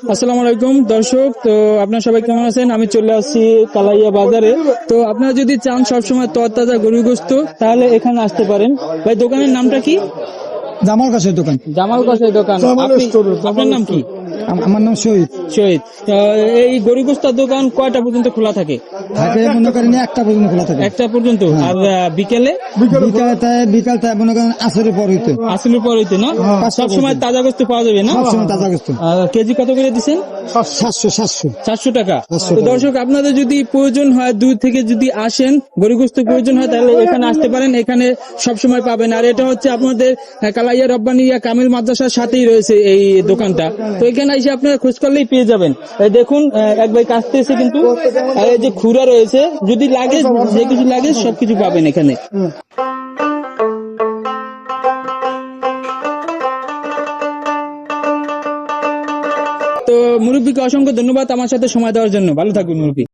আসসালামু আলাইকুম দর্শক, তো আপনারা সবাই কেমন আছেন? আমি চলে আসছি কালাইয়া বাজারে। তো আপনারা যদি চান সবসময় তরতাজা গরুর গোশত তাহলে এখানে আসতে পারেন। ভাই, দোকানের নামটা কি? জামাল কাছের দোকান। জামাল কাছের দোকান। আপনার নাম কি? আমার নাম শহীদ। শহীদ। এই গরুর গোশতের দোকান কয়টা পর্যন্ত খোলা থাকে? থাকে মনে করেন একটা পর্যন্ত খোলা থাকে। একটা পর্যন্ত। আর বিকেলে? বিকাল মনে করেন আসরের পর হইতে। আসলে পর হইতে না? সবসময় তাজা গোশত পাওয়া যাবে না? সবসময় তাজা গোশত। কেজি কত করে দিচ্ছেন? 700 টাকা। তো দর্শক, আপনাদের যদি প্রয়োজন হয়, দূর থেকে যদি আসেন, গরুর গোশত প্রয়োজন হয়, তাহলে এখানে আসতে পারেন। এখানে সবসময় পাবেন। আর এটা হচ্ছে আপনাদের কালাইয়া রব্বানিয়া কামিল মাদ্রাসার সাথেই রয়েছে এই দোকানটা। তো এখানে এসে আপনারা খোঁজ করলেই পেয়ে যাবেন। এই দেখুন, এক ভাই কাছতে এসে কিন্তু এই যে খুরা রয়েছে, যদি লাগে, যে কিছু লাগে সবকিছু পাবেন এখানে। তো মুরব্বীকে অসংখ্য ধন্যবাদ আমার সাথে সময় দেওয়ার জন্য। ভালো থাকবেন মুরব্বী।